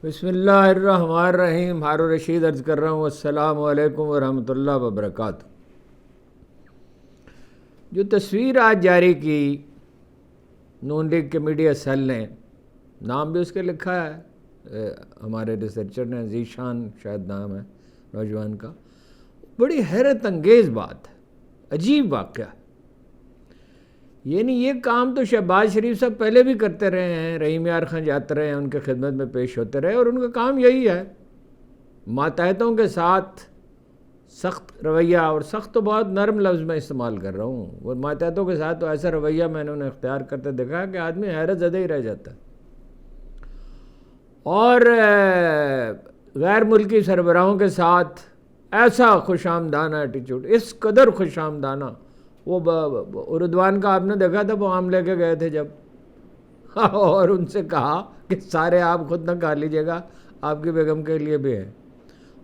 بسم اللہ الرحمن الرحیم. ہارون رشید عرض کر رہا ہوں. السلام علیکم ورحمۃ اللہ وبرکاتہ. جو تصویر آج جاری کی نون لیگ کے میڈیا سیل نے، نام بھی اس کے لکھا ہے ہمارے ریسرچر نے، ذیشان شاید نام ہے نوجوان کا، بڑی حیرت انگیز بات ہے، عجیب واقعہ. یعنی یہ کام تو شہباز شریف صاحب پہلے بھی کرتے رہے ہیں، رحیم یار خان جاتے رہے ہیں، ان کے خدمت میں پیش ہوتے رہے، اور ان کا کام یہی ہے ماتحتوں کے ساتھ سخت رویہ، اور سخت تو بہت نرم لفظ میں استعمال کر رہا ہوں، اور ماتحتوں کے ساتھ تو ایسا رویہ میں نے انہیں اختیار کرتے دیکھا کہ آدمی حیرت زدہ ہی رہ جاتا ہے. اور غیر ملکی سربراہوں کے ساتھ ایسا خوش آمدانہ ایٹیچیوڈ، اس قدر خوش آمدانہ. وہ اردوان کا آپ نے دیکھا تھا، وہ آم لے کے گئے تھے جب، اور ان سے کہا کہ سارے آپ خود نہ کھا لیجیے گا، آپ کی بیگم کے لیے بھی ہے.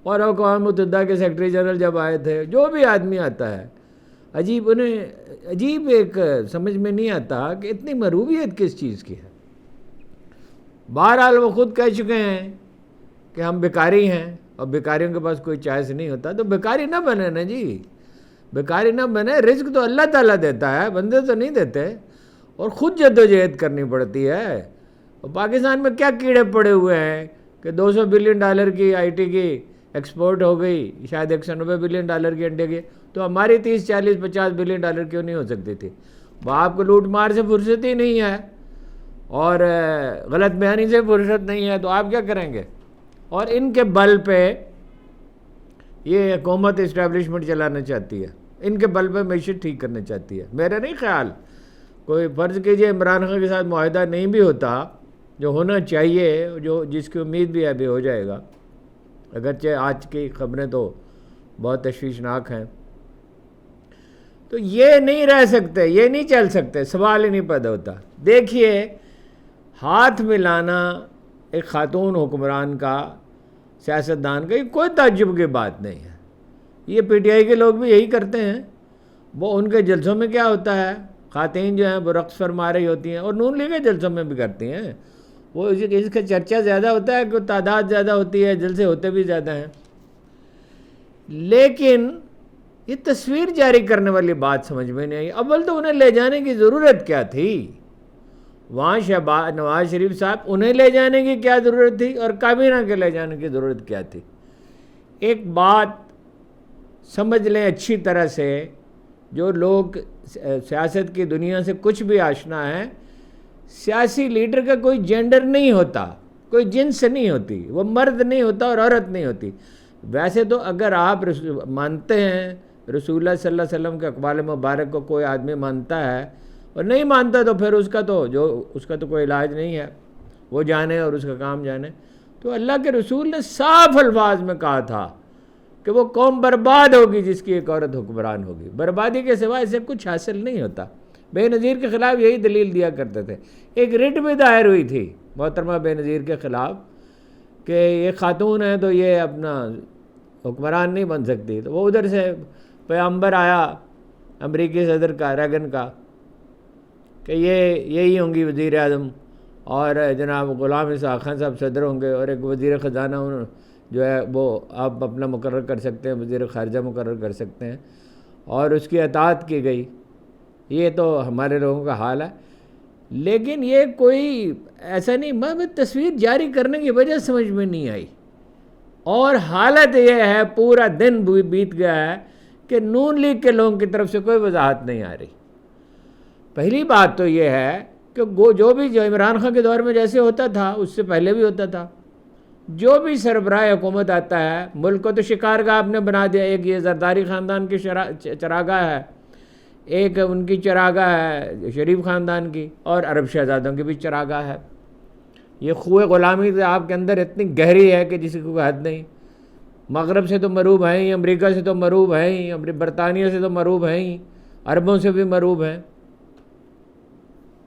اور اقوام متحدہ کے سیکرٹری جنرل جب آئے تھے، جو بھی آدمی آتا ہے انہیں عجیب ایک سمجھ میں نہیں آتا کہ اتنی مروبیت کس چیز کی ہے. بہرحال وہ خود کہہ چکے ہیں کہ ہم بیکاری ہیں، اور بیکاریوں کے پاس کوئی چوائس نہیں ہوتا، تو بیکاری نہ بنے نا جی، بیکاری نہ بنے. رزق تو اللہ تعالیٰ دیتا ہے، بندے تو نہیں دیتے، اور خود جدوجہد کرنی پڑتی ہے. اور پاکستان میں کیا کیڑے پڑے ہوئے ہیں کہ $200 بلین کی آئی ٹی کی ایکسپورٹ ہو گئی، شاید $190 بلین کی انڈے کی، تو ہماری 30, 40, $50 بلین کیوں نہیں ہو سکتی تھی؟ وہ آپ کو لوٹ مار سے فرصت ہی نہیں ہے، اور غلط بیانی سے فرصت نہیں ہے، تو آپ کیا کریں گے؟ اور ان کے بل پہ یہ حکومت اسٹیبلشمنٹ چلانا چاہتی ہے، ان کے بل پہ معیشت ٹھیک کرنا چاہتی ہے. میرا نہیں خیال، کوئی فرض کیجئے عمران خان کے ساتھ معاہدہ نہیں بھی ہوتا جو ہونا چاہیے، جو جس کی امید بھی ابھی ہو جائے گا، اگرچہ آج کی خبریں تو بہت تشویشناک ہیں، تو یہ نہیں رہ سکتے، یہ نہیں چل سکتے، سوال ہی نہیں پیدا ہوتا. دیکھیے، ہاتھ ملانا ایک خاتون حکمران کا، سیاستدان کا، یہ کوئی تعجب کی بات نہیں ہے. یہ پی ٹی آئی کے لوگ بھی یہی کرتے ہیں. وہ ان کے جلسوں میں کیا ہوتا ہے، خواتین جو ہیں وہ رقص فرما رہی ہوتی ہیں، اور نون لیگ کے جلسوں میں بھی کرتی ہیں. وہ اس کا چرچا زیادہ ہوتا ہے کہ تعداد زیادہ ہوتی ہے، جلسے ہوتے بھی زیادہ ہیں. لیکن یہ تصویر جاری کرنے والی بات سمجھ میں نہیں آئی. اول تو انہیں لے جانے کی ضرورت کیا تھی؟ وہاں نواز شریف صاحب، انہیں لے جانے کی کیا ضرورت تھی، اور کابینہ کے لے جانے کی ضرورت کیا تھی؟ ایک بات سمجھ لیں اچھی طرح سے، جو لوگ سیاست کی دنیا سے کچھ بھی آشنا ہے، سیاسی لیڈر کا کوئی جینڈر نہیں ہوتا، کوئی جنس نہیں ہوتی، وہ مرد نہیں ہوتا اور عورت نہیں ہوتی. ویسے تو اگر آپ مانتے ہیں رسول اللہ صلی اللہ علیہ وسلم کے اقوال مبارک کو، کوئی آدمی مانتا ہے اور نہیں مانتا تو پھر اس کا تو کوئی علاج نہیں ہے، وہ جانے اور اس کا کام جانے. تو اللہ کے رسول نے صاف الفاظ میں کہا تھا کہ وہ قوم برباد ہوگی جس کی ایک عورت حکمران ہوگی. بربادی کے سوا اسے کچھ حاصل نہیں ہوتا. بے نظیر کے خلاف یہی دلیل دیا کرتے تھے. ایک رٹ بھی دائر ہوئی تھی محترمہ بے نظیر کے خلاف کہ یہ خاتون ہے تو یہ اپنا حکمران نہیں بن سکتی. تو وہ ادھر سے پیغمبر آیا امریکی صدر کا، ریگن کا، کہ یہی ہوں گی وزیر اعظم، اور جناب غلام اسحاق خان صاحب صدر ہوں گے، اور ایک وزیر خزانہ جو ہے وہ آپ اپنا مقرر کر سکتے ہیں، وزیر خارجہ مقرر کر سکتے ہیں، اور اس کی اطاعت کی گئی. یہ تو ہمارے لوگوں کا حال ہے. لیکن یہ کوئی ایسا نہیں، میں تصویر جاری کرنے کی وجہ سمجھ میں نہیں آئی. اور حالت یہ ہے، پورا دن بیت گیا ہے کہ نون لیگ کے لوگوں کی طرف سے کوئی وضاحت نہیں آ رہی. پہلی بات تو یہ ہے کہ جو عمران خان کے دور میں جیسے ہوتا تھا اس سے پہلے بھی ہوتا تھا. جو بھی سربراہ حکومت آتا ہے، ملک کو تو شکارگاہ آپ نے بنا دیا. ایک یہ زرداری خاندان کی چراگاہ ہے، ایک ان کی چراگاہ ہے شریف خاندان کی، اور عرب شہزادوں کی بھی چراگاہ ہے. یہ خوہ غلامی سے آپ کے اندر اتنی گہری ہے کہ جس کی کوئی حد نہیں. مغرب سے تو مروب ہیں ہی، امریکہ سے تو مروب ہیں ہی، برطانیہ سے تو مروب ہیں ہی، عربوں سے بھی مروب ہیں.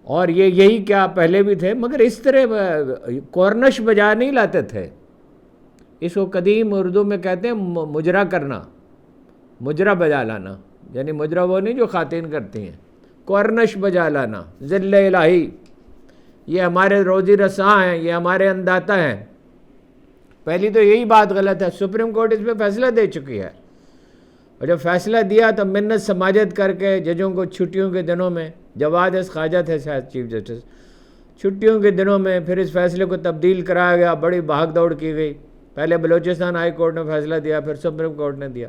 اور یہی کیا پہلے بھی تھے، مگر اس طرح کورنش بجا نہیں لاتے تھے. اس کو قدیم اردو میں کہتے ہیں مجرا کرنا، مجرا بجا لانا. یعنی مجرا وہ نہیں جو خواتین کرتی ہیں، کورنش بجا لانا، ذل الہی، یہ ہمارے روزی رساں ہیں، یہ ہمارے انداتا ہیں. پہلی تو یہی بات غلط ہے، سپریم کورٹ اس پہ فیصلہ دے چکی ہے، اور جب فیصلہ دیا تو منت سماجت کر کے ججوں کو چھٹیوں کے دنوں میں، جواد اس خواجہ تھے شاید چیف جسٹس، چھٹیوں کے دنوں میں پھر اس فیصلے کو تبدیل کرایا گیا، بڑی بھاگ دوڑ کی گئی، پہلے بلوچستان ہائی کورٹ نے فیصلہ دیا، پھر سپریم کورٹ نے دیا،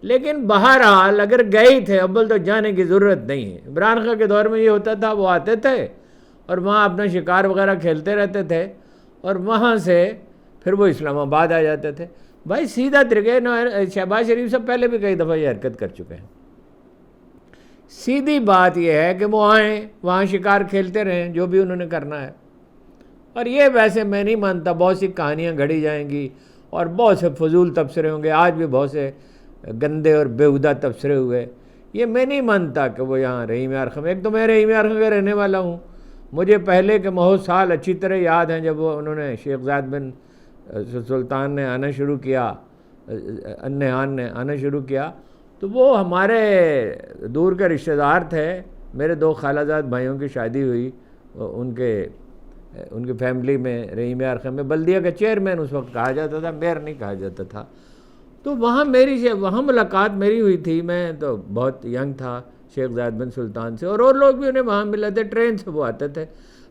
لیکن بہرحال اگر گئے ہی تھے اول تو جانے کی ضرورت نہیں ہے۔ عمران خان کے دور میں یہ ہوتا تھا، وہ آتے تھے اور وہاں اپنا شکار وغیرہ کھیلتے رہتے تھے، اور وہاں سے پھر وہ اسلام آباد آ جاتے تھے۔ بھائی سیدھا طریقے، شہباز شریف سے پہلے بھی کئی دفعہ یہ حرکت کر چکے ہیں۔ سیدھی بات یہ ہے کہ وہ آئیں، وہاں شکار کھیلتے رہیں، جو بھی انہوں نے کرنا ہے۔ اور یہ ویسے میں نہیں مانتا، بہت سی کہانیاں گھڑی جائیں گی اور بہت سے فضول تبصرے ہوں گے، آج بھی بہت سے گندے اور بیہودہ تبصرے ہوئے، یہ میں نہیں مانتا کہ وہ یہاں رحیم یار خان، ایک تو میں رحیم یار خان کا رہنے والا ہوں، مجھے پہلے کے بہت سال اچھی طرح یاد ہیں جب وہ انہوں نے شیخ زاید بن سلطان نے آنا شروع کیا، نہان نے آنا شروع کیا، تو وہ ہمارے دور کے رشتہ دار تھے، میرے دو خالہ زاد بھائیوں کی شادی ہوئی، ان کی فیملی میں رحیم یار خان میں بلدیہ کا چیئرمین اس وقت کہا جاتا تھا، میئر نہیں کہا جاتا تھا، تو وہاں وہاں ملاقات میری ہوئی تھی، میں تو بہت ینگ تھا شیخ زاید بن سلطان سے، اور لوگ بھی انہیں وہاں ملے تھے، ٹرین سے وہ آتے تھے،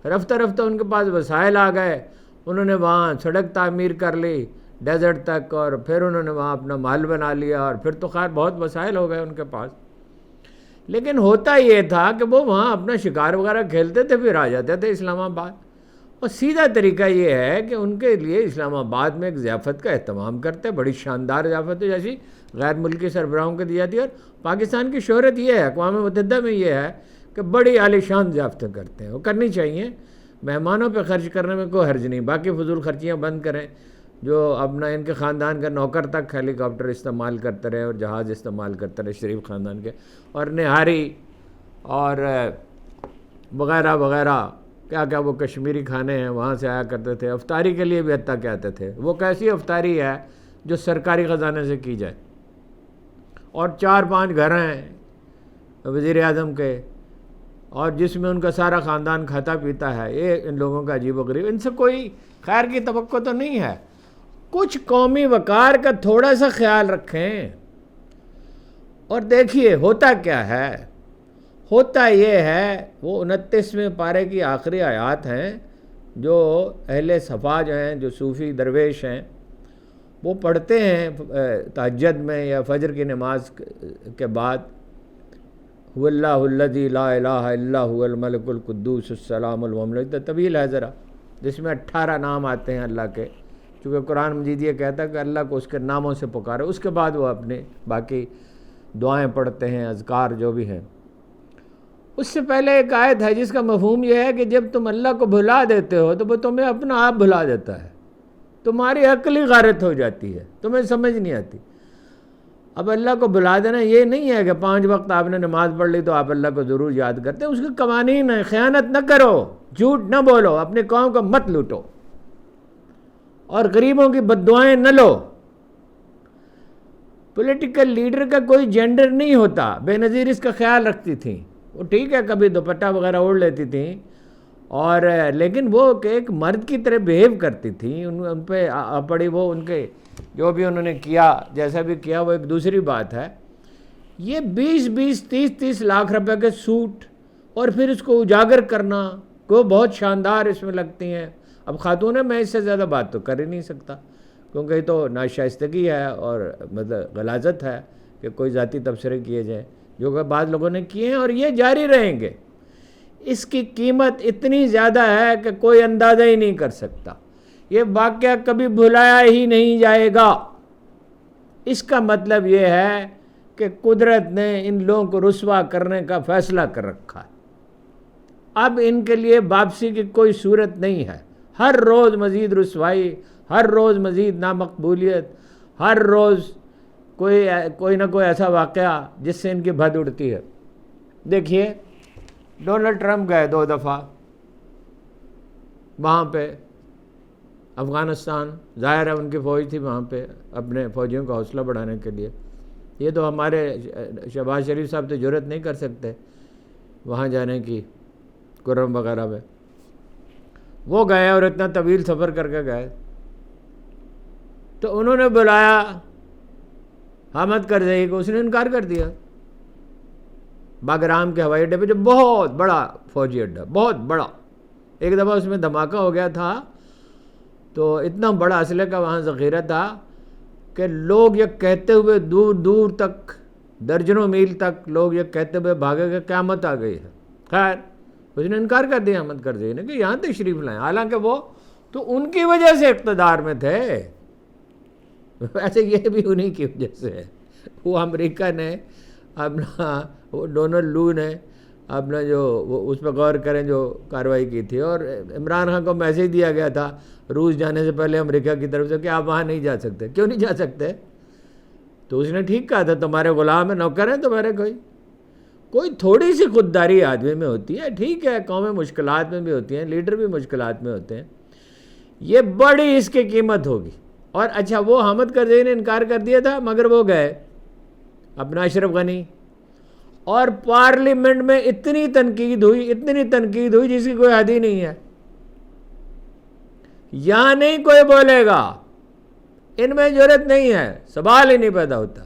رفتہ رفتہ ان کے پاس وسائل آ گئے، انہوں نے وہاں سڑک تعمیر کر لی ڈیزرٹ تک، اور پھر انہوں نے وہاں اپنا محل بنا لیا، اور پھر تو خیر بہت وسائل ہو گئے ان کے پاس، لیکن ہوتا یہ تھا کہ وہ وہاں اپنا شکار وغیرہ کھیلتے تھے، پھر آ جاتے تھے اسلام آباد، اور سیدھا طریقہ یہ ہے کہ ان کے لیے اسلام آباد میں ایک ضیافت کا اہتمام کرتے، بڑی شاندار ضیافت ہے جیسی غیر ملکی سربراہوں کو دی جاتی ہے، اور پاکستان کی شہرت یہ ہے، اقوام متحدہ میں یہ ہے کہ بڑی عالی شان ضیافتیں کرتے ہیں، وہ کرنی چاہیے، مہمانوں پہ خرچ کرنے میں کوئی حرج نہیں، باقی فضول خرچیاں بند کریں، جو اپنا ان کے خاندان کا نوکر تک ہیلی کاپٹر استعمال کرتے رہے اور جہاز استعمال کرتے رہے شریف خاندان کے، اور نہاری اور وغیرہ وغیرہ، کیا کیا وہ کشمیری کھانے ہیں وہاں سے آیا کرتے تھے، افطاری کے لیے بھی حتیٰ کہ آتے تھے، وہ کیسی افطاری ہے جو سرکاری خزانے سے کی جائے، اور 4-5 گھر ہیں وزیر اعظم کے، اور جس میں ان کا سارا خاندان کھاتا پیتا ہے، یہ ان لوگوں کا عجیب و غریب، ان سے کوئی خیر کی توقع تو نہیں ہے، کچھ قومی وقار کا تھوڑا سا خیال رکھیں۔ اور دیکھیے ہوتا کیا ہے، ہوتا یہ ہے، وہ 29ویں پارے کی آخری آیات ہیں جو اہل صفا جو ہیں، جو صوفی درویش ہیں، وہ پڑھتے ہیں تہجد میں یا فجر کی نماز کے بعد، هو اللہ الذی لا الہ الا هو الملک القدوس السلام المؤمن، طویل ہے ذرا، جس میں 18 نام آتے ہیں اللہ کے، چونکہ قرآن مجید یہ کہتا ہے کہ اللہ کو اس کے ناموں سے پکارے، اس کے بعد وہ اپنے باقی دعائیں پڑھتے ہیں، اذکار جو بھی ہیں۔ اس سے پہلے ایک آیت ہے جس کا مفہوم یہ ہے کہ جب تم اللہ کو بھلا دیتے ہو تو وہ تمہیں اپنا آپ بھلا دیتا ہے، تمہاری عقل ہی غارت ہو جاتی ہے، تمہیں سمجھ نہیں آتی۔ اب اللہ کو بھلا دینا یہ نہیں ہے کہ 5 وقت آپ نے نماز پڑھ لی تو آپ اللہ کو ضرور یاد کرتے ہیں، اس کے قوانین ہیں، خیانت نہ کرو، جھوٹ نہ بولو، اپنے قوم کو مت لوٹو، اور غریبوں کی بد دعائیں نہ لو۔ پولیٹیکل لیڈر کا کوئی جینڈر نہیں ہوتا، بے نظیر اس کا خیال رکھتی تھیں، وہ ٹھیک ہے کبھی دوپٹہ وغیرہ اوڑھ لیتی تھیں، اور لیکن وہ کہ ایک مرد کی طرح بیہیو کرتی تھیں، ان پہ پڑی وہ ان کے جو بھی انہوں نے کیا، جیسا بھی کیا، وہ ایک دوسری بات ہے۔ یہ 20-20 30-30 لاکھ روپے کے سوٹ اور پھر اس کو اجاگر کرنا، وہ بہت شاندار اس میں لگتی ہیں۔ اب خاتون ہے، میں اس سے زیادہ بات تو کر ہی نہیں سکتا، کیونکہ یہ تو ناشائستگی ہے اور مطلب غلاظت ہے کہ کوئی ذاتی تبصرے کیے جائیں، جو کہ بعض لوگوں نے کیے ہیں اور یہ جاری رہیں گے۔ اس کی قیمت اتنی زیادہ ہے کہ کوئی اندازہ ہی نہیں کر سکتا، یہ واقعہ کبھی بھلایا ہی نہیں جائے گا۔ اس کا مطلب یہ ہے کہ قدرت نے ان لوگوں کو رسوا کرنے کا فیصلہ کر رکھا ہے، اب ان کے لیے واپسی کی کوئی صورت نہیں ہے، ہر روز مزید رسوائی، ہر روز مزید نامقبولیت، ہر روز کوئی نہ کوئی ایسا واقعہ جس سے ان کی بھد اڑتی ہے۔ دیکھیے ڈونلڈ ٹرمپ گئے 2 دفعہ وہاں پہ افغانستان، ظاہر ہے ان کی فوج تھی وہاں پہ اپنے فوجیوں کا حوصلہ بڑھانے کے لیے، یہ تو ہمارے شہباز شریف صاحب تو جرأت نہیں کر سکتے وہاں جانے کی، کرم وغیرہ میں وہ گئے اور اتنا طویل سفر کر کے گئے، تو انہوں نے بلایا حامد کرزئی کو، اس نے انکار کر دیا۔ باگرام کے ہوائی اڈے پہ جو بہت بڑا فوجی اڈا، بہت بڑا، ایک دفعہ اس میں دھماکہ ہو گیا تھا تو اتنا بڑا اسلحے کا وہاں ذخیرہ تھا کہ لوگ یہ کہتے ہوئے دور دور تک، درجنوں میل تک لوگ یہ کہتے ہوئے بھاگے کہ قیامت آ گئی ہے۔ خیر اس نے انکار کر دیا حامد کرزئی نے کہ یہاں تشریف لائیں، حالانکہ وہ تو ان کی وجہ سے اقتدار میں تھے، ویسے یہ بھی انہی کی وجہ سے ہے۔ وہ امریکہ نے اپنا، وہ ڈونلڈ لو نے اپنا جو اس پہ غور کریں جو کارروائی کی تھی، اور عمران خان کو میسیج دیا گیا تھا روس جانے سے پہلے امریکہ کی طرف سے کہ آپ وہاں نہیں جا سکتے۔ کیوں نہیں جا سکتے؟ تو اس نے ٹھیک کہا تھا، تمہارے غلام ہیں، نوکر ہیں تمہارے، کوئی تھوڑی سی خودداری آدمی میں ہوتی ہے، ٹھیک ہے، قومیں مشکلات میں بھی ہوتی ہیں، لیڈر بھی مشکلات میں ہوتے ہیں، یہ بڑی اس کی قیمت ہوگی۔ اور اچھا وہ حامد کرزئی نے انکار کر دیا تھا، مگر وہ گئے اپنا اشرف غنی، اور پارلیمنٹ میں اتنی تنقید ہوئی جس کی کوئی حد ہی نہیں ہے۔ یہاں نہیں کوئی بولے گا، ان میں جرأت نہیں ہے، سوال ہی نہیں پیدا ہوتا۔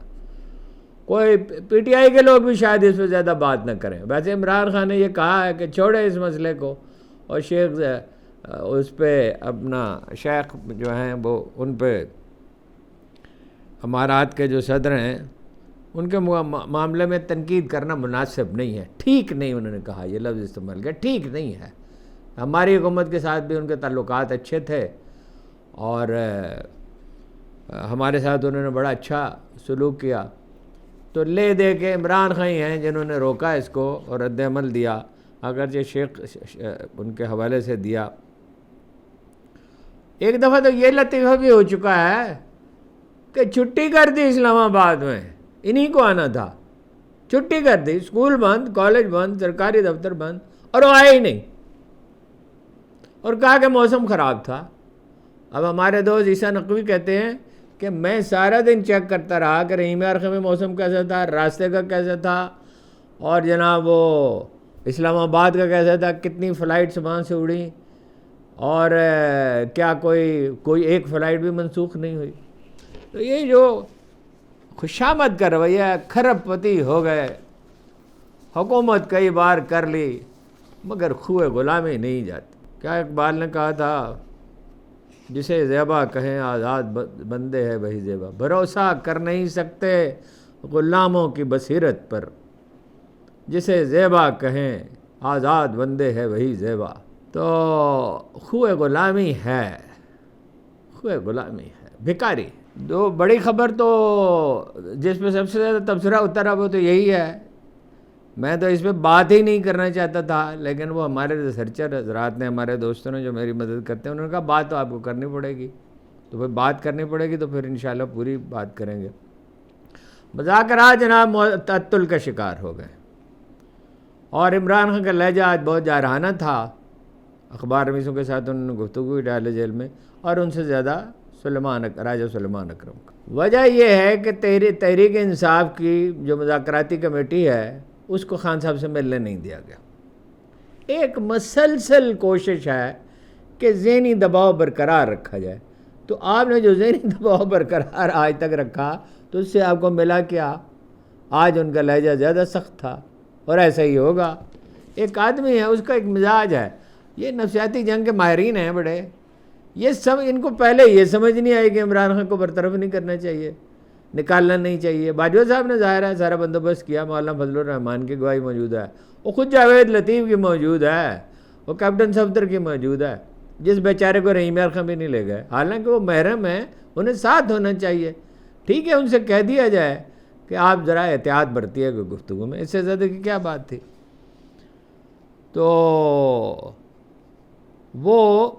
کوئی پی ٹی آئی کے لوگ بھی شاید اس پہ زیادہ بات نہ کریں۔ ویسے عمران خان نے یہ کہا ہے کہ چھوڑے اس مسئلے کو، اور شیخ اس پہ اپنا شیخ جو ہیں وہ ان پہ امارات کے جو صدر ہیں ان کے معاملے میں تنقید کرنا مناسب نہیں ہے، ٹھیک نہیں، انہوں نے کہا، یہ لفظ استعمال کیا، ٹھیک نہیں ہے۔ ہماری حکومت کے ساتھ بھی ان کے تعلقات اچھے تھے، اور ہمارے ساتھ انہوں نے بڑا اچھا سلوک کیا، تو لے دے کے عمران خان ہیں جنہوں نے روکا اس کو اور رد عمل دیا، اگرچہ شیخ ان کے حوالے سے دیا۔ ایک دفعہ تو یہ لطیفہ بھی ہو چکا ہے کہ چھٹی کر دی اسلام آباد میں، انہی کو آنا تھا، چھٹی کر دی، اسکول بند، کالج بند، سرکاری دفتر بند، اور وہ آئے ہی نہیں، اور کہا کہ موسم خراب تھا۔ اب ہمارے دوست عیسیٰ نقوی کہتے ہیں کہ میں سارا دن چیک کرتا رہا کہ رحیم یار خان میں موسم کیسا تھا، راستے کا کیسا تھا، اور جناب وہ اسلام آباد کا کیسا تھا، کتنی فلائٹس وہاں سے اڑیں، اور کیا کوئی ایک فلائٹ بھی منسوخ نہیں ہوئی۔ تو یہ جو خوشامد کا رویہ، کھرب پتی ہو گئے، حکومت کئی بار کر لی مگر خوئے غلامی نہیں جاتی۔ کیا اقبال نے کہا تھا، جسے زیبا کہیں آزاد بندے ہے وہی زیبا، بھروسہ کر نہیں سکتے غلاموں کی بصیرت پر، جسے زیبا کہیں آزاد بندے ہے وہی زیبا۔ تو خوئے غلامی ہے، خوئے غلامی ہے، بھکاری۔ دو بڑی خبر تو جس پہ سب سے زیادہ تبصرہ اترا وہ تو یہی ہے، میں تو اس پہ بات ہی نہیں کرنا چاہتا تھا، لیکن وہ ہمارے ریسرچر حضرات نے، ہمارے دوستوں نے جو میری مدد کرتے ہیں، انہوں نے کہا بات تو آپ کو کرنی پڑے گی، تو پھر بات کرنی پڑے گی، تو پھر انشاءاللہ پوری بات کریں گے۔ مذاکرات جناب تعطل کا شکار ہو گئے، اور عمران خان کا لہجہ آج بہت جارحانہ تھا، اخبار نویسوں کے ساتھ انہوں نے گفتگو ڈالے جیل میں، اور ان سے زیادہ راجہ سلیمان اکرم کا۔ وجہ یہ ہے کہ تحریک انصاف کی جو مذاکراتی کمیٹی ہے اس کو خان صاحب سے ملنے نہیں دیا گیا۔ ایک مسلسل کوشش ہے کہ ذہنی دباؤ برقرار رکھا جائے، تو آپ نے جو ذہنی دباؤ برقرار آج تک رکھا تو اس سے آپ کو ملا کیا؟ آج ان کا لہجہ زیادہ سخت تھا، اور ایسا ہی ہوگا۔ ایک آدمی ہے، اس کا ایک مزاج ہے، یہ نفسیاتی جنگ کے ماہرین ہیں بڑے، یہ سب ان کو پہلے یہ سمجھ نہیں آئی کہ عمران خان کو برطرف نہیں کرنا چاہیے، نکالنا نہیں چاہیے۔ باجوہ صاحب نے ظاہر ہے سارا بندوبست کیا، مولانا فضل الرحمان کی گواہی موجود ہے، وہ خود جاوید لطیف کی موجود ہے، وہ کیپٹن صفدر کی موجود ہے، جس بیچارے کو رحیم یار خان بھی نہیں لے گئے، حالانکہ وہ محرم ہیں، انہیں ساتھ ہونا چاہیے۔ ٹھیک ہے، ان سے کہہ دیا جائے کہ آپ ذرا احتیاط برتیے گا گفتگو میں، اس سے زیادہ کی کیا بات تھی۔ تو وہ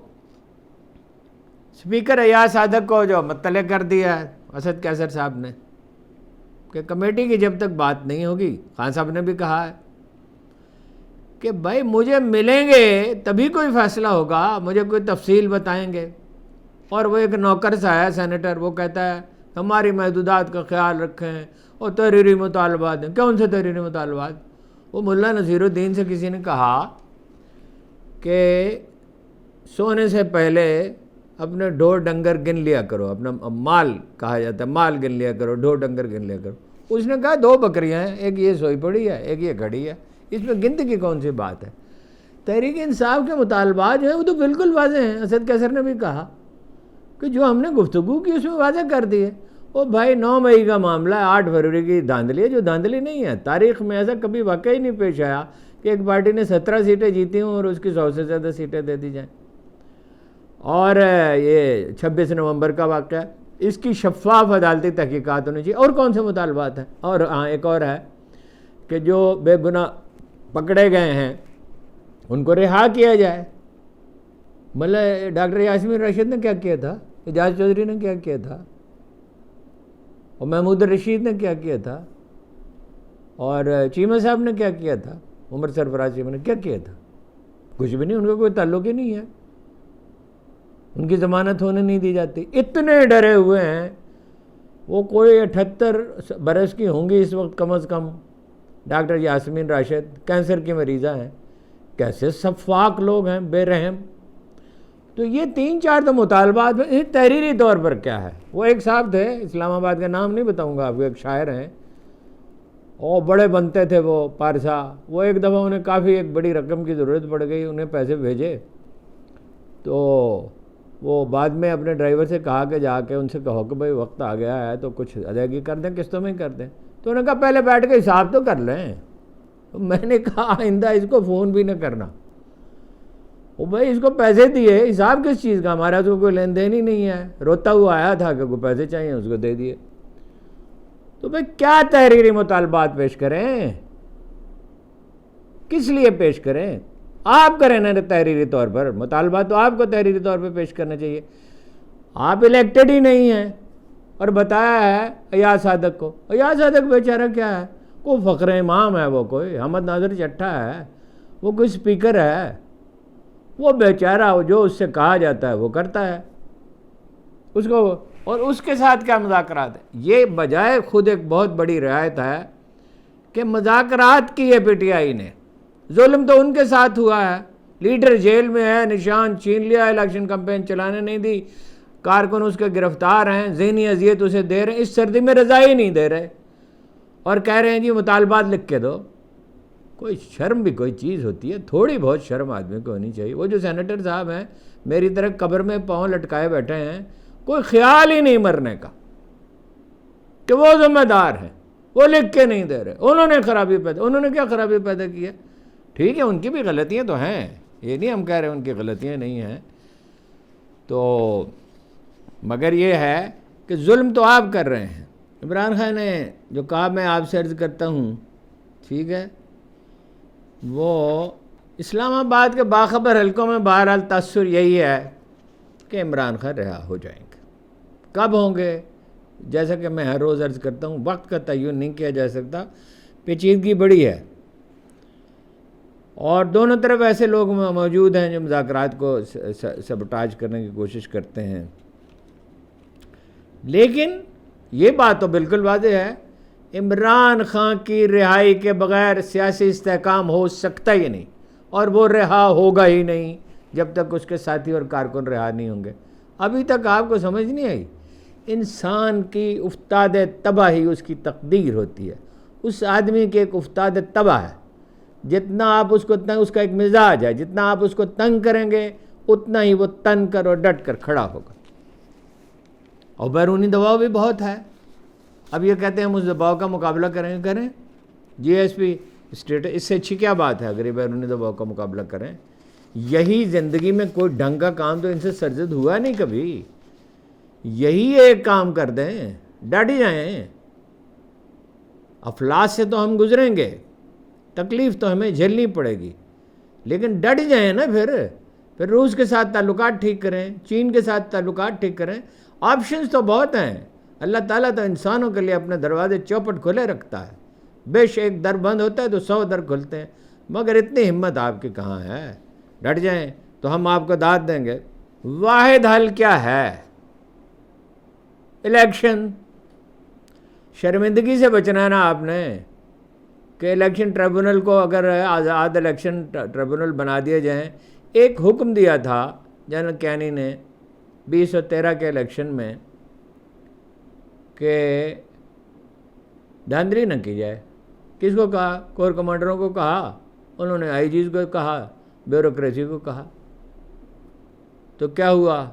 اسپیکر ایاز صادق کو جو مطلع کر دیا ہے اسد کیسر صاحب نے کہ کمیٹی کی جب تک بات نہیں ہوگی، خان صاحب نے بھی کہا ہے کہ بھائی مجھے ملیں گے تبھی کوئی فیصلہ ہوگا، مجھے کوئی تفصیل بتائیں گے۔ اور وہ ایک نوکر سا ہے سینیٹر، وہ کہتا ہے ہماری محدودات کا خیال رکھیں، اور تحریری مطالبات ہیں۔ کون سے تحریری مطالبات؟ وہ ملا نصیر الدین سے کسی نے کہا کہ سونے سے پہلے اپنے ڈھور ڈنگر گن لیا کرو، اپنا مال کہا جاتا ہے، مال گن لیا کرو، ڈھور ڈنگر گن لیا کرو۔ اس نے کہا 2 بکریاں ہیں، ایک یہ سوئی پڑی ہے، ایک یہ کھڑی ہے، اس میں گنتی کی کون سی بات ہے؟ تحریک انصاف کے مطالبات جو ہیں وہ تو بالکل واضح ہیں۔ اسد کیسر نے بھی کہا کہ جو ہم نے گفتگو کی اس میں واضح کر دی ہے۔ وہ بھائی 9 مئی کا معاملہ ہے، 8 فروری کی دھاندلی ہے جو دھاندلی نہیں ہے۔ تاریخ میں ایسا کبھی واقعی نہیں پیش آیا کہ ایک پارٹی نے 17 سیٹیں جیتی ہوں اور اس کی 100 سے زیادہ سیٹیں دے دی جائیں۔ اور یہ 26 نومبر کا واقعہ ہے، اس کی شفاف عدالتی تحقیقات ہونی چاہیے۔ اور کون سے مطالبات ہیں؟ اور ہاں ایک اور ہے کہ جو بے گناہ پکڑے گئے ہیں ان کو رہا کیا جائے۔ مطلب ڈاکٹر یاسمین راشد نے کیا کیا تھا، اعجاز چودھری نے کیا کیا تھا، اور محمود الرشید نے کیا کیا تھا، اور چیمہ صاحب نے کیا کیا تھا، عمر سرفراز چیمہ نے کیا کیا تھا؟ کچھ بھی نہیں، ان کا کوئی تعلق ہی نہیں ہے، ان کی ضمانت ہونے نہیں دی جاتی۔ اتنے ڈرے ہوئے ہیں وہ، کوئی 78 برس کی ہوں گی اس وقت کم از کم، ڈاکٹر یاسمین راشد کینسر کی مریضہ ہیں۔ کیسے شفاق لوگ ہیں، بے رحم۔ تو یہ 3-4 تو مطالبات میں تحریری طور پر کیا ہے۔ وہ ایک صاحب تھے اسلام آباد کا نام نہیں بتاؤں گا آپ کو، ایک شاعر ہیں، اور بڑے بنتے تھے وہ پارسا۔ وہ ایک دفعہ انہیں کافی ایک بڑی رقم کی ضرورت پڑ گئی، انہیں پیسے بھیجے تو وہ بعد میں اپنے ڈرائیور سے کہا کہ جا کے ان سے کہو کہ بھائی وقت آ گیا ہے تو کچھ ادائیگی کر دیں، قسطوں میں ہی کر دیں۔ تو انہوں نے کہا پہلے بیٹھ کے حساب تو کر لیں۔ میں نے کہا آئندہ اس کو فون بھی نہ کرنا۔ وہ بھائی اس کو پیسے دیے، حساب کس چیز کا؟ ہمارا تو کوئی لین دین ہی نہیں ہے۔ روتا ہوا آیا تھا کہ کوئی پیسے چاہیے، اس کو دے دیے۔ تو بھائی کیا تحریری مطالبات پیش کریں؟ کس لیے پیش کریں؟ آپ کریں نا تحریری طور پر مطالبات، تو آپ کو تحریری طور پہ پیش کرنا چاہیے۔ آپ الیکٹڈ ہی نہیں ہیں، اور بتایا ہے ایاز صادق کو۔ ایاز صادق بیچارہ کیا ہے؟ کوئی فخر امام ہے، وہ کوئی احمد ناظر چٹھا ہے، وہ کوئی سپیکر ہے، وہ بیچارہ جو اس سے کہا جاتا ہے وہ کرتا ہے اس کو۔ اور اس کے ساتھ کیا مذاکرات ہیں؟ یہ بجائے خود ایک بہت بڑی رعایت ہے کہ مذاکرات کی ہے پی ٹی آئی نے۔ ظلم تو ان کے ساتھ ہوا ہے، لیڈر جیل میں ہے، نشان چھین لیا، الیکشن کمپین چلانے نہیں دی، کارکن اس کے گرفتار ہیں، ذہنی اذیت اسے دے رہے ہیں، اس سردی میں رضائی نہیں دے رہے، اور کہہ رہے ہیں جی مطالبات لکھ کے دو۔ کوئی شرم بھی کوئی چیز ہوتی ہے، تھوڑی بہت شرم آدمی کو ہونی چاہیے۔ وہ جو سینیٹر صاحب ہیں میری طرح قبر میں پاؤں لٹکائے بیٹھے ہیں، کوئی خیال ہی نہیں مرنے کا کہ وہ ذمہ دار ہیں، وہ لکھ کے نہیں دے رہے، انہوں نے کیا خرابی پیدا کی ہے؟ ٹھیک ہے ان کی بھی غلطیاں تو ہیں، یہ نہیں ہم کہہ رہے ان کی غلطیاں نہیں ہیں، تو مگر یہ ہے کہ ظلم تو آپ کر رہے ہیں۔ عمران خان نے جو کہا میں آپ سے عرض کرتا ہوں، ٹھیک ہے، وہ اسلام آباد کے باخبر حلقوں میں بہرحال تاثر یہی ہے کہ عمران خان رہا ہو جائیں گے۔ کب ہوں گے؟ جیسا کہ میں ہر روز عرض کرتا ہوں، وقت کا تعین نہیں کیا جا سکتا، پیچیدگی بڑی ہے، اور دونوں طرف ایسے لوگ موجود ہیں جو مذاکرات کو سبوٹاج کرنے کی کوشش کرتے ہیں۔ لیکن یہ بات تو بالکل واضح ہے، عمران خان کی رہائی کے بغیر سیاسی استحکام ہو سکتا ہی نہیں، اور وہ رہا ہوگا ہی نہیں جب تک اس کے ساتھی اور کارکن رہا نہیں ہوں گے۔ ابھی تک آپ کو سمجھ نہیں آئی؟ انسان کی افتاد تباہی اس کی تقدیر ہوتی ہے، اس آدمی کی ایک افتاد تباہ ہے، جتنا آپ اس کو اس کا ایک مزاج ہے، جتنا آپ اس کو تنگ کریں گے اتنا ہی وہ تن کر اور ڈٹ کر کھڑا ہوگا۔ اور بیرونی دباؤ بھی بہت ہے۔ اب یہ کہتے ہیں ہم اس دباؤ کا مقابلہ کریں جی ایس پی اسٹیٹ، اس سے اچھی کیا بات ہے اگر یہ بیرونی دباؤ کا مقابلہ کریں؟ یہی زندگی میں کوئی ڈھنگ کا کام تو ان سے سرزد ہوا نہیں کبھی، یہی ایک کام کر دیں، ڈٹ جائیں۔ افلاس سے تو ہم گزریں گے، تکلیف تو ہمیں جھیلنی پڑے گی، لیکن ڈٹ جائیں نا۔ پھر روس کے ساتھ تعلقات ٹھیک کریں، چین کے ساتھ تعلقات ٹھیک کریں۔ آپشنز تو بہت ہیں، اللہ تعالیٰ تو انسانوں کے لیے اپنے دروازے چوپٹ کھلے رکھتا ہے، بے شک ایک در بند ہوتا ہے تو 100 در کھلتے ہیں، مگر اتنی ہمت آپ کی کہاں ہے؟ ڈٹ جائیں تو ہم آپ کو داد دیں گے۔ واحد حل کیا ہے؟ الیکشن۔ شرمندگی سے بچنا ہے نا آپ نے کہ الیکشن ٹریبونل کو اگر آزاد الیکشن ٹریبونل بنا دیے جائیں۔ ایک حکم دیا تھا جنرل کینی نے 2013 کے الیکشن میں کہ دھاندلی نہ کی جائے. کس کو کہا؟ کور کمانڈروں کو کہا, انہوں نے آئی جیز کو کہا, بیوروکریسی کو کہا. تو کیا ہوا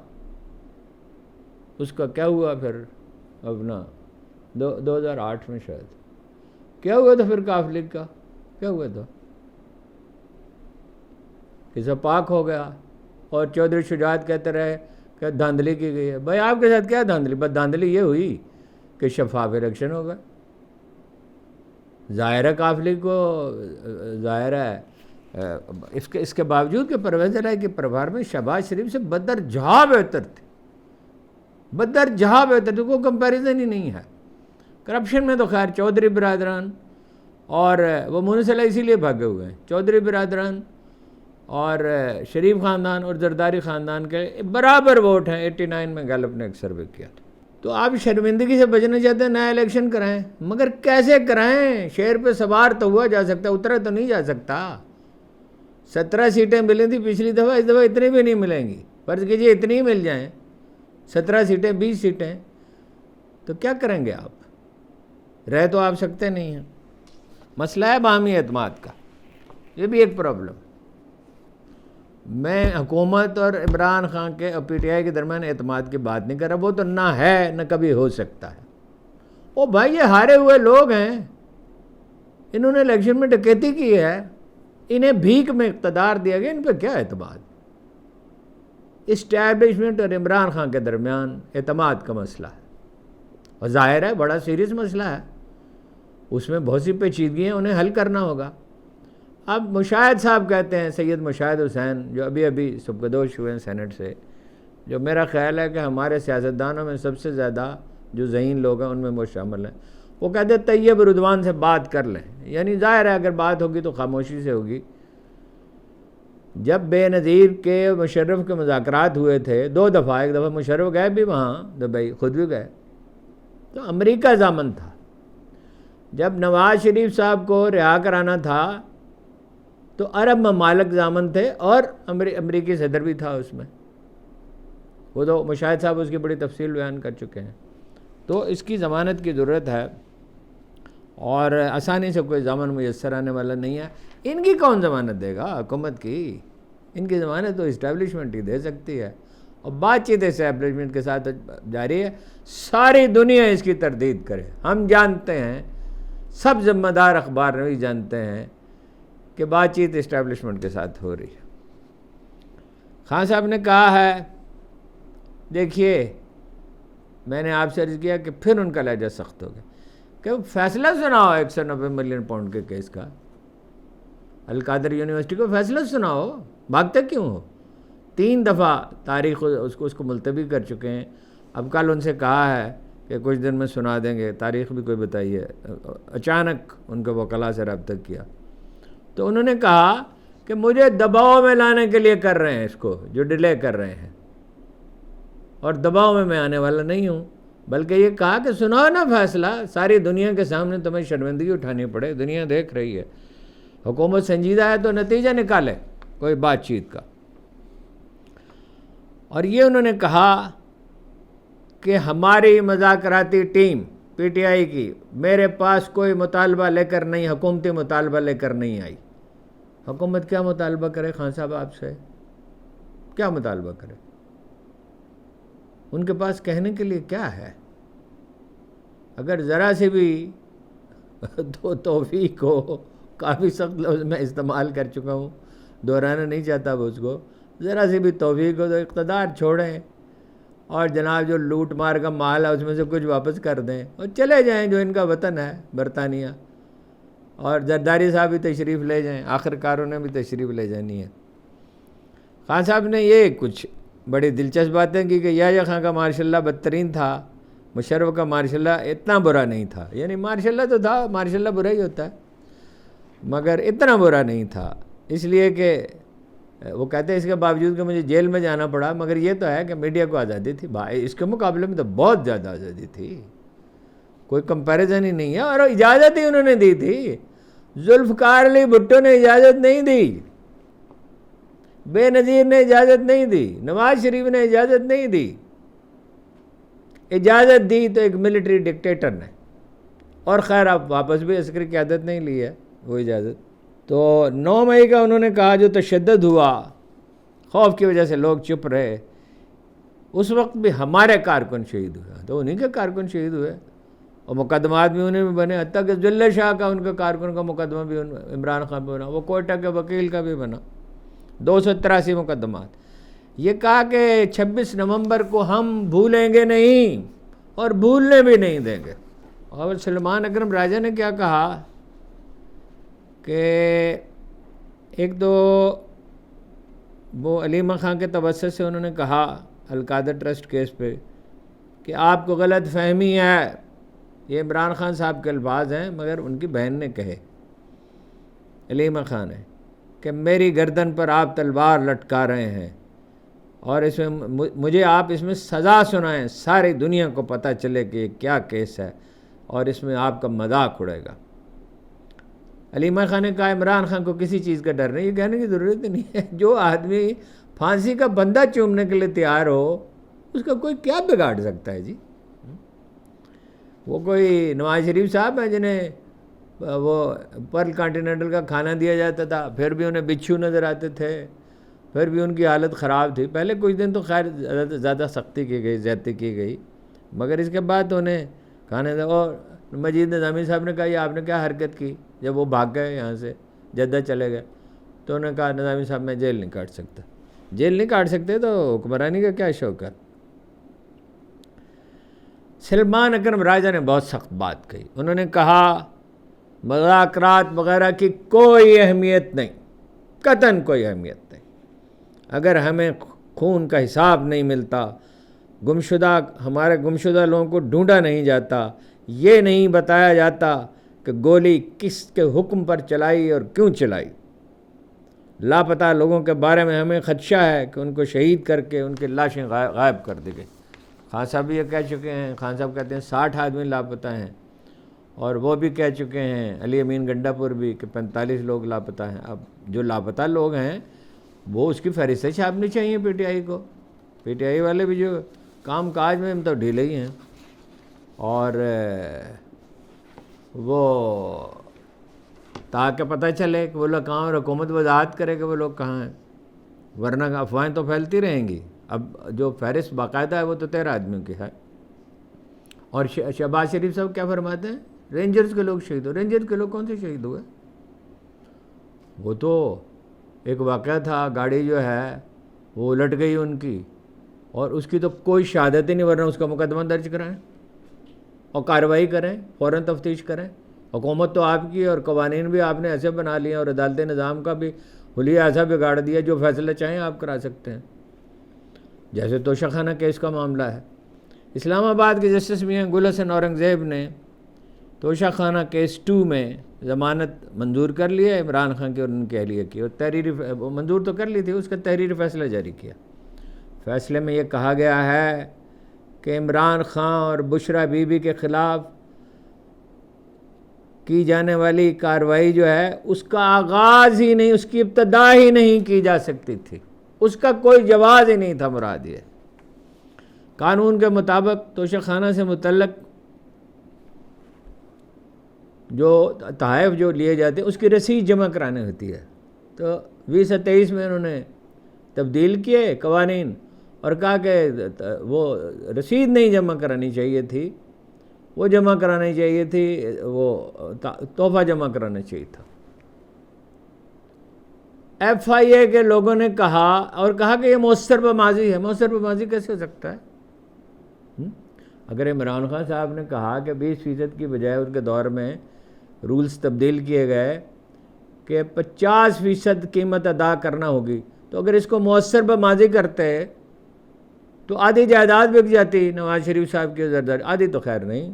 اس کا؟ کیا ہوا پھر اپنا 2008 میں شاید کیا ہوا تھا پھر کاف لیگ کا؟ کیا ہوا تھا کہ سب پاک ہو گیا. اور چودھری شجاعت کہتے رہے کہ دھاندلی کی گئی ہے. بھائی آپ کے ساتھ کیا دھاندلی؟ بس دھاندلی یہ ہوئی کہ شفاف الیکشن ہوگا. ظاہر ہے کاف لیگ کو ظاہر ہے اس کے باوجود کہ پرویز الہی کے پربھار میں شہباز شریف سے بدرجہ بہتر تھے, بدرجہ بہتر تھے, کوئی کمپیریزن ہی نہیں ہے. کرپشن میں تو خیر چودھری برادران اور وہ منصلہ اسی لیے بھاگے ہوئے ہیں, چودھری برادران اور شریف خاندان اور زرداری خاندان کے برابر ووٹ ہیں. 89 میں گیلپ نے ایک سروے کیا تھا. تو آپ شرمندگی سے بچنا چاہتے ہیں, نیا الیکشن کرائیں, مگر کیسے کرائیں؟ شیر پہ سوار تو ہوا جا سکتا, اترا تو نہیں جا سکتا. 17 سیٹیں ملی تھیں پچھلی دفعہ, اس دفعہ اتنی بھی نہیں ملیں گی. فرض کیجیے اتنی ہی مل جائیں, 17 سیٹیں 20 سیٹیں, تو کیا کریں گے آپ؟ رہ تو آپ سکتے نہیں ہیں. مسئلہ ہے باہمی اعتماد کا, یہ بھی ایک پرابلم. میں حکومت اور عمران خان کے اور پی ٹی آئی کے درمیان اعتماد کی بات نہیں کر رہا, وہ تو نہ ہے نہ کبھی ہو سکتا ہے. او بھائی یہ ہارے ہوئے لوگ ہیں, انہوں نے الیکشن میں ڈکیتی کی ہے, انہیں بھیک میں اقتدار دیا گیا, ان پہ کیا اعتماد؟ اسٹیبلشمنٹ اور عمران خان کے درمیان اعتماد کا مسئلہ ہے, اور ظاہر ہے بڑا سیریس مسئلہ ہے, اس میں بہت سی پیچیدگیاں انہیں حل کرنا ہوگا. اب مشاہد صاحب کہتے ہیں, سید مشاہد حسین, جو ابھی سبکدوش ہوئے ہیں سینٹ سے, جو میرا خیال ہے کہ ہمارے سیاستدانوں میں سب سے زیادہ جو ذہین لوگ ہیں ان میں وہ شامل ہیں, وہ کہتے ہیں طیب رضوان سے بات کر لیں. یعنی ظاہر ہے اگر بات ہوگی تو خاموشی سے ہوگی. جب بے نظیر کے مشرف کے مذاکرات ہوئے تھے 2 دفعہ, ایک دفعہ مشرف گئے بھی وہاں دبئی, خود بھی گئے, تو امریکہ ضامن تھا. جب نواز شریف صاحب کو رہا کرانا تھا تو عرب ممالک ضامن تھے, اور امریکی صدر بھی تھا اس میں. وہ تو مشاہد صاحب اس کی بڑی تفصیل بیان کر چکے ہیں. تو اس کی ضمانت کی ضرورت ہے, اور آسانی سے کوئی ضامن میسر آنے والا نہیں ہے. ان کی کون ضمانت دے گا حکومت کی؟ ان کی ضمانت تو اسٹیبلشمنٹ ہی دے سکتی ہے, اور بات چیت اسٹیبلشمنٹ کے ساتھ جاری ہے. ساری دنیا اس کی تردید کرے, ہم جانتے ہیں, سب ذمہ دار اخبار بھی جانتے ہیں کہ بات چیت اسٹیبلشمنٹ کے ساتھ ہو رہی ہے. خان صاحب نے کہا ہے, دیکھیے میں نے آپ سے عرض کیا کہ پھر ان کا لہجہ سخت ہو گیا کہ فیصلہ سناؤ 190 ملین پاؤنڈ کے کیس کا, القادر یونیورسٹی کو فیصلہ سناؤ, بھاگتے کیوں ہو؟ 3 دفعہ تاریخ اس کو ملتوی کر چکے ہیں. اب کل ان سے کہا ہے کہ کچھ دن میں سنا دیں گے, تاریخ بھی کوئی بتائیے. اچانک ان کے وکلاء سے رابطہ کیا تو انہوں نے کہا کہ مجھے دباؤ میں لانے کے لیے کر رہے ہیں اس کو, جو ڈیلے کر رہے ہیں, اور دباؤ میں آنے والا نہیں ہوں. بلکہ یہ کہا کہ سناؤ نا فیصلہ, ساری دنیا کے سامنے تمہیں شرمندگی اٹھانی پڑے, دنیا دیکھ رہی ہے, حکومت سنجیدہ ہے تو نتیجہ نکالے کوئی بات چیت کا. اور یہ انہوں نے کہا کہ ہماری مذاکراتی ٹیم پی ٹی آئی کی میرے پاس کوئی مطالبہ لے کر نہیں, حکومتی مطالبہ لے کر نہیں آئی. حکومت کیا مطالبہ کرے خان صاحب آپ سے؟ کیا مطالبہ کرے؟ ان کے پاس کہنے کے لیے کیا ہے؟ اگر ذرا سے بھی تو توفیق ہو, کافی سخت لفظ میں استعمال کر چکا ہوں, دہرانا نہیں چاہتا وہ اس کو, ذرا سے بھی توفیق ہو تو اقتدار چھوڑیں اور جناب جو لوٹ مار کا مال ہے اس میں سے کچھ واپس کر دیں اور چلے جائیں جو ان کا وطن ہے برطانیہ. اور زرداری صاحب بھی تشریف لے جائیں, آخرکاروں نے بھی تشریف لے جانی ہے. خان صاحب نے یہ کچھ بڑی دلچسپ باتیں کی کہ یحییٰ خان کا ماشاء اللہ بدترین تھا, مشرف کا ماشاء اللہ اتنا برا نہیں تھا. یعنی ماشاء اللہ تو تھا, ماشاء اللہ برا ہی ہوتا ہے, مگر اتنا برا نہیں تھا. اس لیے کہ وہ کہتے ہیں اس کے باوجود کہ مجھے جیل میں جانا پڑا, مگر یہ تو ہے کہ میڈیا کو آزادی تھی بھائی, اس کے مقابلے میں تو بہت زیادہ آزادی تھی, کوئی کمپیریزن ہی نہیں ہے. اور اجازت ہی انہوں نے دی تھی, ذوالفقار علی بھٹو نے اجازت نہیں دی بے نظیر نے اجازت نہیں دی، نواز شریف نے اجازت نہیں دی، اجازت دی تو ایک ملٹری ڈکٹیٹر نے، اور خیر اب واپس بھی عسکری قیادت نہیں لی ہے وہ اجازت۔ تو 9 مئی کا انہوں نے کہا جو تشدد ہوا، خوف کی وجہ سے لوگ چپ رہے، اس وقت بھی ہمارے کارکن شہید ہوئے، تو انہیں کے کارکن شہید ہوئے اور مقدمات بھی انہیں بھی بنے، حتیٰ کہ عبداللہ شاہ کا ان کے کارکن کا مقدمہ بھی عمران خان پہ بنا، وہ کوئٹہ کے وکیل کا بھی بنا، 283 مقدمات۔ یہ کہا کہ 26 نومبر کو ہم بھولیں گے نہیں اور بھولنے بھی نہیں دیں گے۔ اور سلمان اکرم راجہ نے کیا کہا کہ ایک تو وہ علیمہ خان کے توسط سے انہوں نے کہا القادر ٹرسٹ کیس پہ کہ آپ کو غلط فہمی ہے، یہ عمران خان صاحب کے الفاظ ہیں مگر ان کی بہن نے کہے، علیمہ خان نے، کہ میری گردن پر آپ تلوار لٹکا رہے ہیں اور اس میں مجھے آپ اس میں سزا سنائیں، ساری دنیا کو پتہ چلے کہ یہ کیا کیس ہے اور اس میں آپ کا مذاق اڑے گا۔ علیمہ خان نے کہا عمران خان کو کسی چیز کا ڈر نہیں، یہ کہنے کی ضرورت نہیں ہے، جو آدمی پھانسی کا بندہ چومنے کے لیے تیار ہو اس کا کوئی کیا بگاڑ سکتا ہے جی؟ وہ کوئی نواز شریف صاحب ہیں جنہیں وہ پرل کانٹیننٹل کا کھانا دیا جاتا تھا، پھر بھی انہیں بچھو نظر آتے تھے، پھر بھی ان کی حالت خراب تھی، پہلے کچھ دن تو خیر زیادہ سختی کی گئی، زیادتی کی گئی، مگر اس کے بعد تو انہیں کھانے دیا۔ اور مجید نظامی صاحب نے کہا یہ آپ نے کیا حرکت کی جب وہ بھاگ گئے یہاں سے، جدہ چلے گئے، تو انہوں نے کہا نظامی صاحب میں جیل نہیں کاٹ سکتا، جیل نہیں کاٹ سکتے تو حکمرانی کا کیا شوق ہے۔ سلمان اکرم راجہ نے بہت سخت بات کہی، انہوں نے کہا مذاکرات وغیرہ کی کوئی اہمیت نہیں، قطعاً کوئی اہمیت نہیں، اگر ہمیں خون کا حساب نہیں ملتا، ہمارے گمشدہ لوگوں کو ڈھونڈا نہیں جاتا، یہ نہیں بتایا جاتا کہ گولی کس کے حکم پر چلائی اور کیوں چلائی، لاپتہ لوگوں کے بارے میں ہمیں خدشہ ہے کہ ان کو شہید کر کے ان کی لاشیں غائب کر دی گئی۔ خان صاحب بھی یہ کہہ چکے ہیں، خان صاحب کہتے ہیں 60 آدمی لاپتہ ہیں، اور وہ بھی کہہ چکے ہیں علی امین گنڈا پور بھی کہ 45 لوگ لاپتہ ہیں۔ اب جو لاپتہ لوگ ہیں وہ اس کی فہرستیں چھاپنی چاہیے پی ٹی آئی کو، پی ٹی آئی والے بھی جو کام کاج میں ہم تو ڈھیلے ہی ہیں، اور وہ تاکہ پتہ چلے کہ وہ لوگ کہاں، اور حکومت وضاحت کرے کہ وہ لوگ کہاں ہیں، ورنہ افواہیں تو پھیلتی رہیں گی۔ اب جو فہرست باقاعدہ ہے وہ تو 13 آدمیوں کی ہے۔ اور شہباز شریف صاحب کیا فرماتے ہیں، رینجرز کے لوگ شہید ہوئے، رینجرز کے لوگ کون سے شہید ہوئے؟ وہ تو ایک واقعہ تھا، گاڑی جو ہے وہ الٹ گئی ان کی، اور اس کی تو کوئی شہادت ہی نہیں، ورنہ اس کا مقدمہ درج کرائیں اور کارروائی کریں، فوراً تفتیش کریں۔ حکومت تو آپ کی اور قوانین بھی آپ نے ایسے بنا لیے، اور عدالت نظام کا بھی حلیہ ایسا بگاڑ دیا، جو فیصلہ چاہیں آپ کرا سکتے ہیں، جیسے توشہ خانہ کیس کا معاملہ ہے۔ اسلام آباد کے جسٹس میاں گل حسن اورنگزیب نے توشہ خانہ کیس 2 میں ضمانت منظور کر لیا عمران خان کی اور ان کی اہلیہ کی، اور تحریری منظور تو کر لی تھی، اس کا تحریری فیصلہ جاری کیا۔ فیصلے میں یہ کہا گیا ہے کہ عمران خان اور بشرا بی بی کے خلاف کی جانے والی کارروائی جو ہے اس کا آغاز ہی نہیں، اس کی ابتدا ہی نہیں کی جا سکتی تھی، اس کا کوئی جواز ہی نہیں تھا۔ مراد یہ قانون کے مطابق توشہ خانہ سے متعلق جو تحائف جو لیے جاتے ہیں اس کی رسید جمع کرانی ہوتی ہے، تو 2023 میں انہوں نے تبدیل کیے قوانین اور کہا کہ وہ رسید نہیں جمع کرانی چاہیے تھی، وہ جمع کرانی چاہیے تھی، وہ تحفہ جمع کرانا چاہیے تھا۔ ایف آئی اے کے لوگوں نے کہا کہ یہ مؤثر بماضی ہے۔ مؤثر بماضی کیسے ہو سکتا ہے؟ اگر عمران خان صاحب نے کہا کہ 20% کی بجائے ان کے دور میں رولز تبدیل کیے گئے کہ 50% قیمت ادا کرنا ہوگی، تو اگر اس کو مؤثر بماضی کرتے تو آدھی جائیداد بک جاتی نواز شریف صاحب کی زرداری، آدھی تو خیر نہیں،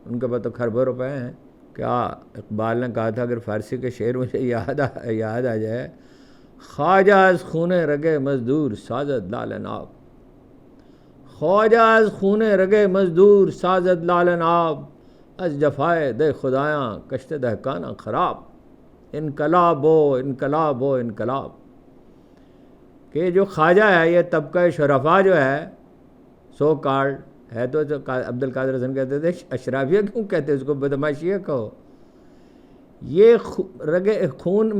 ان کے پاس تو کھربوں روپے ہیں۔ کیا اقبال نے کہا تھا، اگر فارسی کے شعر مجھے یاد آ جائے، خواجہ از خون رگے مزدور سازد لال ناب، خواجہ از خون رگے مزدور سازد لال ناب، از جفائے دے خدایاں کشت دہقانہ خراب، انقلاب و انقلاب و انقلاب۔ کہ جو خواجہ ہے، یہ طبقہ شرفا جو ہے سو کارڈ ہے، تو عبد القادر حسن کہتے تھے اشرافیہ کیوں کہتے اس کو، بدماشیہ کہو، یہ خون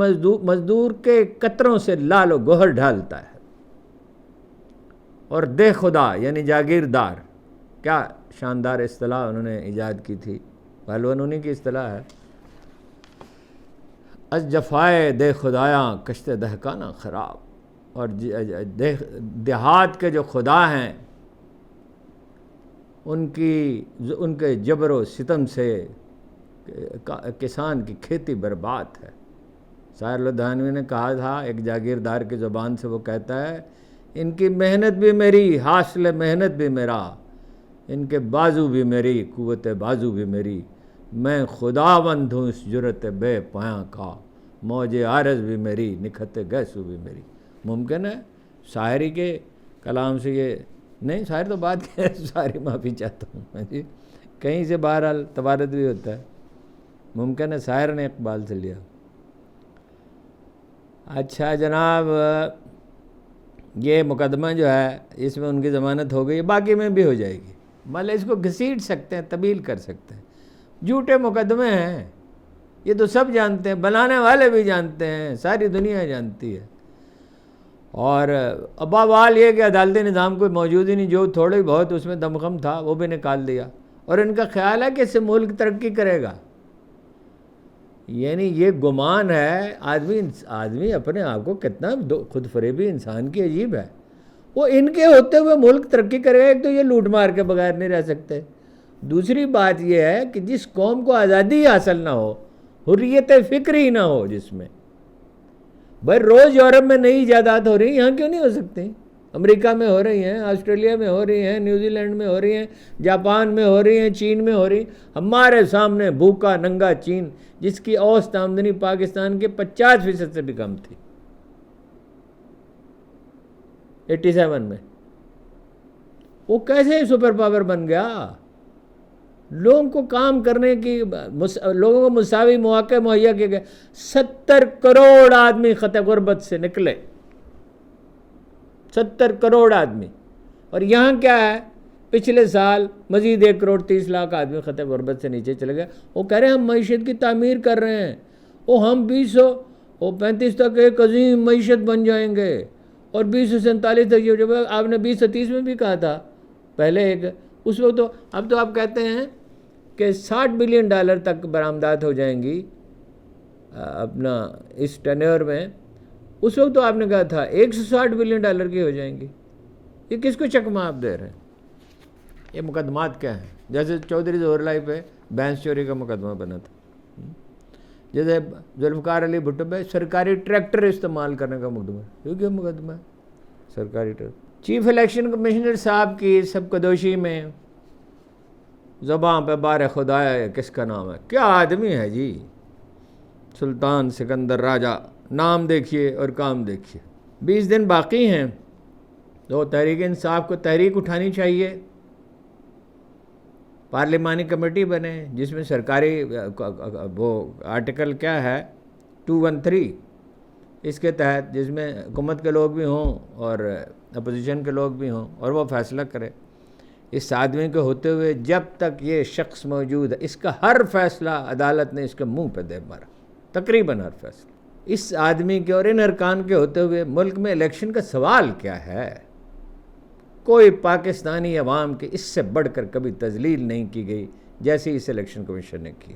مزدور کے قطروں سے لال و گوہر ڈھالتا ہے. اور دے خدا یعنی جاگیردار، کیا شاندار اصطلاح انہوں نے ایجاد کی تھی، پہلوان انہی کی اصطلاح ہے. از جفائے دے خدایاں کشت دہکانہ خراب. اور دیہات کے جو خدا ہیں ان کے جبر و ستم سے کسان کی کھیتی برباد ہے. ساحر لدھیانوی نے کہا تھا، ایک جاگیردار کی زبان سے وہ کہتا ہے، ان کی محنت بھی میری، حاصل محنت بھی میرا، ان کے بازو بھی میری، قوت بازو بھی میری، میں خداوند ہوں اس جرت بے پایاں کا، موج عارض بھی میری، نکھت گیسو بھی میری. ممکن ہے شاعری کے کلام سے یہ نہیں، شاعر تو بات کہ ساری معافی چاہتا ہوں جی، کہیں سے بہرحال توارد بھی ہوتا ہے، ممکن ہے شاعر نے اقبال سے لیا. اچھا جناب، یہ مقدمہ جو ہے اس میں ان کی ضمانت ہو گئی، باقی میں بھی ہو جائے گی، مطلب اس کو گھسیٹ سکتے ہیں، طویل کر سکتے ہیں. جھوٹے مقدمے ہیں، یہ تو سب جانتے ہیں، بنانے والے بھی جانتے ہیں، ساری دنیا جانتی ہے. اور ابوال یہ کہ عدالتی نظام کوئی موجود ہی نہیں، جو تھوڑی بہت اس میں دمخم تھا وہ بھی نکال دیا، اور ان کا خیال ہے کہ اس سے ملک ترقی کرے گا. یعنی یہ گمان ہے، آدمی اپنے آپ کو کتنا خود فریبی انسان کی عجیب ہے. وہ ان کے ہوتے ہوئے ملک ترقی کرے گا، ایک تو یہ لوٹ مار کے بغیر نہیں رہ سکتے. دوسری بات یہ ہے کہ جس قوم کو آزادی حاصل نہ ہو، حریت فکری نہ ہو، جس میں بھائی روز یورپ میں نئی ایجادات ہو رہی ہیں، یہاں کیوں نہیں ہو سکتی؟ امریکہ میں ہو رہی ہیں، آسٹریلیا میں ہو رہی ہیں، نیوزی لینڈ میں ہو رہی ہیں، جاپان میں ہو رہی ہیں، چین میں ہو رہی ہیں. ہمارے سامنے بھوکا ننگا چین، جس کی اوسط آمدنی پاکستان کے 50% سے بھی کم تھی 87 میں، وہ کیسے سپر پاور بن گیا؟ لوگوں کو کام کرنے کی، لوگوں کو مساوی مواقع مہیا کیے گئے. 70 کروڑ آدمی خطے غربت سے نکلے، 70 کروڑ آدمی. اور یہاں کیا ہے، پچھلے سال مزید 1 کروڑ 30 لاکھ آدمی خطے غربت سے نیچے چلے گئے. وہ کہہ رہے ہیں ہم معیشت کی تعمیر کر رہے ہیں، ہم 2035 تک ایک عظیم معیشت بن جائیں گے، اور 2047 تک، جب آپ نے 2030 میں بھی کہا تھا پہلے ایک، اس وقت تو، اب تو آپ کہتے ہیں کہ $60 بلین تک برآمدات ہو جائیں گی اپنا اس ٹینیور میں. اس وقت تو آپ نے کہا تھا $160 بلین کی ہو جائیں گی. یہ کس کو چکمہ آپ دے رہے ہیں؟ یہ مقدمات کیا ہیں؟ جیسے چودھری ظہور اللہ پہ بھینس چوری کا مقدمہ بنا تھا، جیسے ذوالفقار علی بھٹو پہ سرکاری ٹریکٹر استعمال کرنے کا مقدمہ، یہ کیا مقدمہ ہے؟ سرکاری ٹریکٹر. چیف الیکشن کمشنر صاحب کی سب کدوشی میں زبان پہ بار خدا ہے، کس کا نام ہے؟ کیا آدمی ہے جی، سلطان سکندر راجہ. نام دیکھیے اور کام دیکھیے. 20 دن باقی ہیں تو تحریک انصاف کو تحریک اٹھانی چاہیے، پارلیمانی کمیٹی بنے جس میں سرکاری وہ آرٹیکل کیا ہے 213، اس کے تحت جس میں حکومت کے لوگ بھی ہوں اور اپوزیشن کے لوگ بھی ہوں، اور وہ فیصلہ کرے. اس آدمی کے ہوتے ہوئے جب تک یہ شخص موجود ہے، اس کا ہر فیصلہ عدالت نے اس کے منہ پہ دے مارا، تقریباً ہر فیصلہ. اس آدمی کے اور ان ارکان کے ہوتے ہوئے ملک میں الیکشن کا سوال کیا ہے؟ کوئی پاکستانی عوام کی اس سے بڑھ کر کبھی تذلیل نہیں کی گئی جیسی اس الیکشن کمیشن نے کی.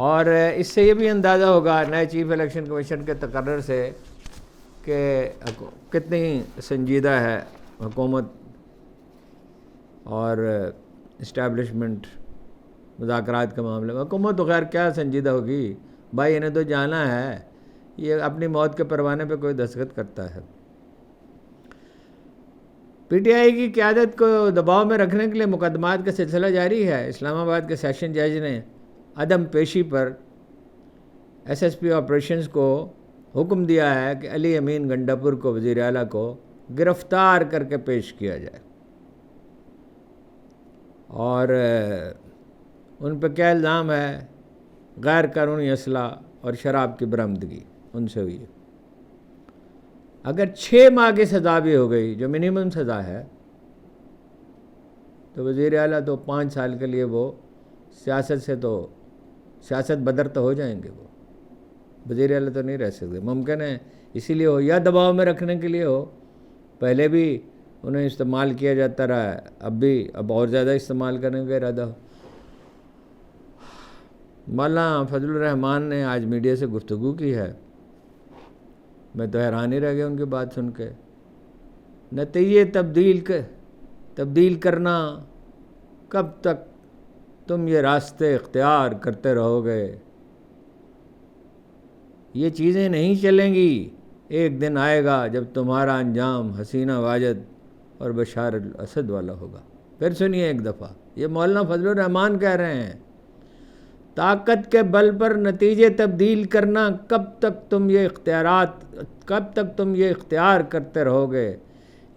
اور اس سے یہ بھی اندازہ ہوگا نئے چیف الیکشن کمیشن کے تقرر سے کہ کتنی سنجیدہ ہے حکومت اور اسٹیبلشمنٹ مذاکرات کے معاملے میں. حکومت تو خیر کیا سنجیدہ ہوگی بھائی، انہیں تو جانا ہے، یہ اپنی موت کے پروانے پہ کوئی دستخط کرتا ہے. پی ٹی آئی کی قیادت کو دباؤ میں رکھنے کے لیے مقدمات کا سلسلہ جاری ہے. اسلام آباد کے سیشن جج نے عدم پیشی پر ایس ایس پی آپریشنز کو حکم دیا ہے کہ علی امین گنڈاپور کو وزیر اعلیٰ کو گرفتار کر کے پیش کیا جائے. اور ان پہ کیا الزام ہے؟ غیر قانونی اسلحہ اور شراب کی برآمدگی ان سے ہوئی ہے. اگر 6 ماہ کی سزا بھی ہو گئی جو منیمم سزا ہے تو وزیر اعلیٰ تو 5 سال کے لیے وہ سیاست بدر تو ہو جائیں گے، وہ وزیر اعلیٰ تو نہیں رہ سکتے۔ ممکن ہے اسی لیے ہو یا دباؤ میں رکھنے کے لیے ہو، پہلے بھی انہیں استعمال کیا جاتا رہا ہے، اب اور زیادہ استعمال کرنے کا ارادہ ہو۔ مولانا فضل الرحمان نے آج میڈیا سے گفتگو کی ہے، میں تو حیران ہی رہ گیا ان کی بات سن کے۔ نتیجے تبدیل کرنا، کب تک تم یہ راستے اختیار کرتے رہو گے؟ یہ چیزیں نہیں چلیں گی، ایک دن آئے گا جب تمہارا انجام حسینہ واجد اور بشار الاسد والا ہوگا۔ پھر سنیے ایک دفعہ، یہ مولانا فضل الرحمان کہہ رہے ہیں، طاقت کے بل پر نتیجے تبدیل کرنا، کب تک تم یہ اختیار کرتے رہو گے؟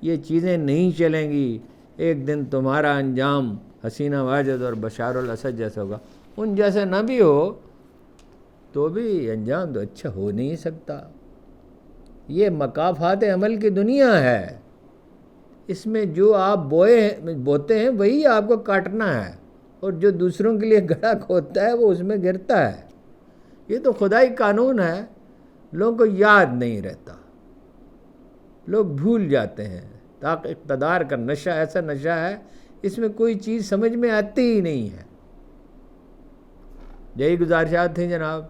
یہ چیزیں نہیں چلیں گی، ایک دن تمہارا انجام حسینہ واجد اور بشار الاسد جیسا ہوگا۔ ان جیسا نہ بھی ہو تو بھی انجام تو اچھا ہو نہیں سکتا۔ یہ مکافات عمل کی دنیا ہے، اس میں جو آپ بوتے ہیں وہی آپ کو کاٹنا ہے، اور جو دوسروں کے لیے گڑھا کھودتا ہے وہ اس میں گرتا ہے۔ یہ تو خدائی قانون ہے، لوگوں کو یاد نہیں رہتا، لوگ بھول جاتے ہیں۔ اقتدار کا نشہ ایسا نشہ ہے، اس میں کوئی چیز سمجھ میں آتی ہی نہیں ہے۔ یہی گزارشات تھیں جناب،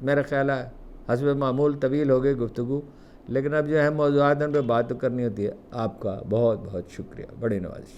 میرا خیال ہے حسب معمول طویل ہو گئی گفتگو، لیکن اب جو ہے موضوعات ان پہ بات کرنی ہوتی ہے۔ آپ کا بہت بہت شکریہ، بڑی نوازش۔